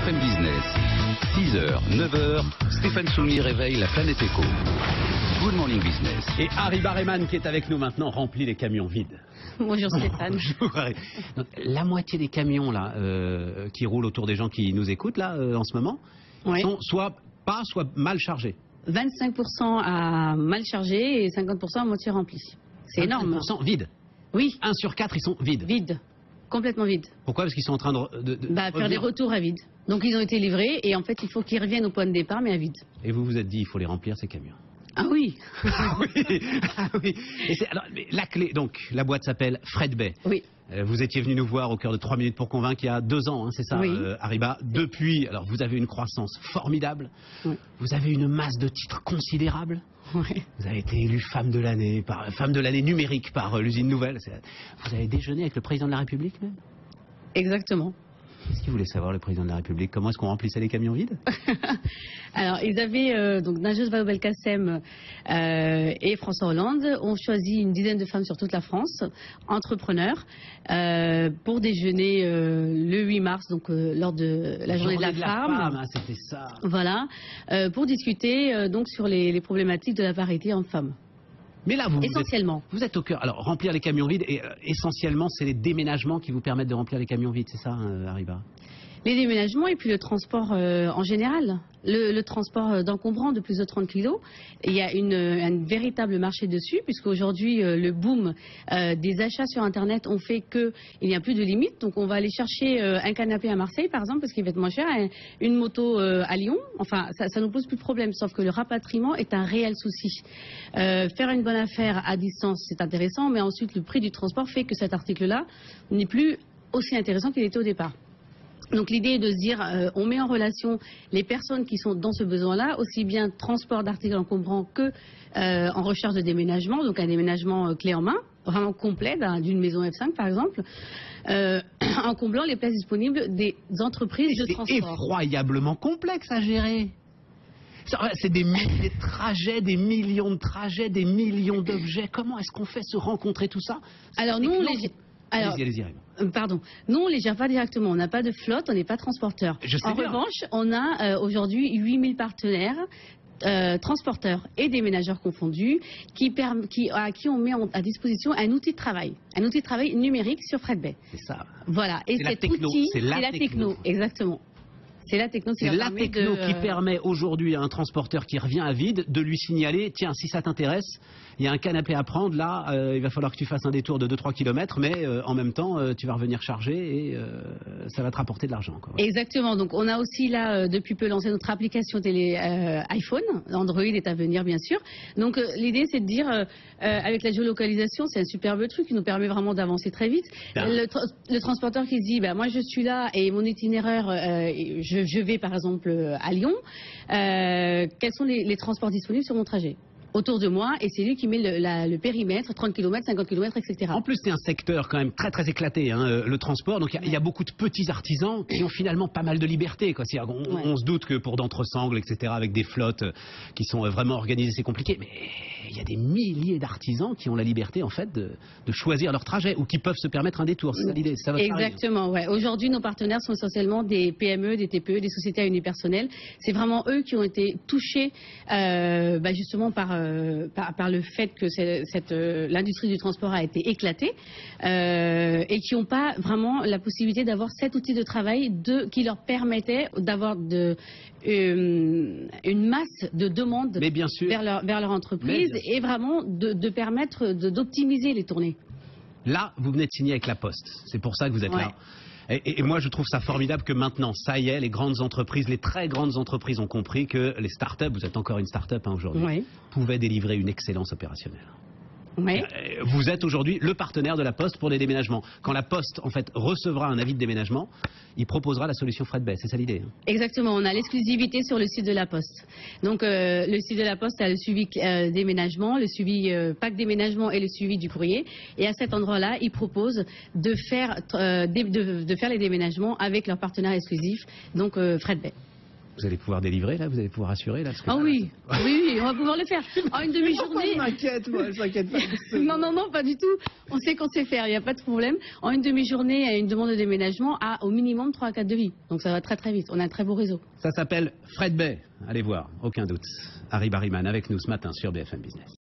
BFM Business, 6h, 9h, Stéphane Soumy réveille la planète éco. Good Morning Business. Et Harry Barreman qui est avec nous maintenant remplit les camions vides. Bonjour Stéphane. Bonjour Harry. Donc, la moitié des camions là qui roulent autour des gens qui nous écoutent là en ce moment sont soit pas, soit mal chargés. 25% à mal chargé et 50% à moitié rempli. C'est énorme. 25% vides. Oui. 1 sur 4 ils sont vides. Vides. Complètement vides. Pourquoi? Parce qu'ils sont en train de faire des retours à vide. Donc ils ont été livrés et en fait il faut qu'ils reviennent au point de départ mais à vide. Et vous vous êtes dit il faut les remplir ces camions. Ah oui. Ah oui. Ah oui. Et alors, la clé, donc la boîte s'appelle Fred Bay. Oui. Vous étiez venu nous voir au cœur de 3 minutes pour convaincre il y a 2 ans, hein, c'est ça, oui. Hariba. Depuis, alors vous avez une croissance formidable, oui. Vous avez une masse de titres considérable. Oui. Vous avez été élue femme de l'année numérique par l'usine Nouvelle. Vous avez déjeuné avec le président de la République même? Exactement. Qu'est-ce qu'il voulait savoir, le président de la République? Comment est-ce qu'on remplissait les camions vides? Alors, ils avaient, donc Najos Vallaud-Belkacem et François Hollande ont choisi une dizaine de femmes sur toute la France, entrepreneurs, pour déjeuner le 8 mars, donc lors de la journée de la femme. Hein, c'était ça. Voilà, pour discuter donc sur les problématiques de la parité homme-femme. Mais là, essentiellement. Vous êtes au cœur. Alors, remplir les camions vides, et essentiellement, c'est les déménagements qui vous permettent de remplir les camions vides, c'est ça, Hariba? Les déménagements et puis le transport en général. Le transport d'encombrants de plus de 30 kilos. Il y a un véritable marché dessus, puisqu'aujourd'hui, le boom des achats sur Internet ont fait qu'il n'y a plus de limite. Donc, on va aller chercher un canapé à Marseille, par exemple, parce qu'il va être moins cher, une moto à Lyon. Enfin, ça nous pose plus de problème, sauf que le rapatriement est un réel souci. Faire une bonne affaire à distance, c'est intéressant, mais ensuite, le prix du transport fait que cet article-là n'est plus aussi intéressant qu'il était au départ. Donc l'idée est de se dire, on met en relation les personnes qui sont dans ce besoin-là, aussi bien transport d'articles encombrants que en recherche de déménagement, donc un déménagement clé en main, vraiment complet d'une maison F5 par exemple, en comblant les places disponibles des entreprises de transport. C'est effroyablement complexe à gérer. C'est des milliers de trajets, des millions de trajets, des millions d'objets. Comment est-ce qu'on fait se rencontrer tout ça? Alors nous, allez-y. Pardon. Nous, on ne les gère pas directement. On n'a pas de flotte, on n'est pas transporteur. En revanche, on a aujourd'hui 8000 partenaires, transporteurs et déménageurs confondus, à qui on met à disposition un outil de travail. Un outil de travail numérique sur Fred Bay. C'est ça. Voilà. Et cet outil, c'est la techno. Exactement. C'est la techno qui permet aujourd'hui à un transporteur qui revient à vide de lui signaler, tiens, si ça t'intéresse, il y a un canapé à prendre, là, il va falloir que tu fasses un détour de 2-3 km, mais en même temps, tu vas revenir charger et ça va te rapporter de l'argent. Exactement, donc on a aussi là, depuis peu, lancé notre application télé iPhone, Android est à venir bien sûr. Donc l'idée c'est de dire, avec la géolocalisation, c'est un superbe truc qui nous permet vraiment d'avancer très vite. Le transporteur qui se dit, moi je suis là et mon itinéraire, je vais par exemple à Lyon, quels sont les transports disponibles sur mon trajet autour de moi, et c'est lui qui met le périmètre, 30 km, 50 km, etc. En plus, c'est un secteur quand même très très éclaté, hein, le transport. Donc il y a beaucoup de petits artisans qui ont finalement pas mal de liberté. On se doute que pour d'Entresangles, etc., avec des flottes qui sont vraiment organisées, c'est compliqué. Mais il y a des milliers d'artisans qui ont la liberté en fait de choisir leur trajet ou qui peuvent se permettre un détour. C'est ça l'idée. Exactement. Ouais. Aujourd'hui, nos partenaires sont essentiellement des PME, des TPE, des sociétés à unipersonnel. C'est vraiment eux qui ont été touchés justement par le fait que l'industrie du transport a été éclatée et qui n'ont pas vraiment la possibilité d'avoir cet outil de travail qui leur permettait d'avoir une masse de demandes vers leur entreprise et vraiment de permettre d'optimiser les tournées. Là, vous venez de signer avec la Poste. C'est pour ça que vous êtes là. Et moi, je trouve ça formidable que maintenant, ça y est, les grandes entreprises, les très grandes entreprises ont compris que les startups, vous êtes encore une start-up aujourd'hui, pouvaient délivrer une excellence opérationnelle. Oui. Vous êtes aujourd'hui le partenaire de la Poste pour les déménagements. Quand la Poste, en fait, recevra un avis de déménagement, il proposera la solution Fred Bay. C'est ça l'idée, hein? Exactement. On a l'exclusivité sur le site de la Poste. Donc, le site de la Poste a le suivi déménagement, le suivi pack déménagement et le suivi du courrier. Et à cet endroit-là, ils proposent de faire les déménagements avec leur partenaire exclusif, donc Fred Bay. Vous allez pouvoir délivrer là, vous allez pouvoir assurer là. Ah oui, oui, on va pouvoir le faire. En une demi-journée. Je m'inquiète, moi, je m'inquiète pas. Non, pas du tout. On sait qu'on sait faire, il n'y a pas de problème. En une demi-journée, une demande de déménagement a au minimum 3 à 4 devis. Donc ça va très très vite. On a un très beau réseau. Ça s'appelle Fred Bay. Allez voir, aucun doute. Harry Barryman avec nous ce matin sur BFM Business.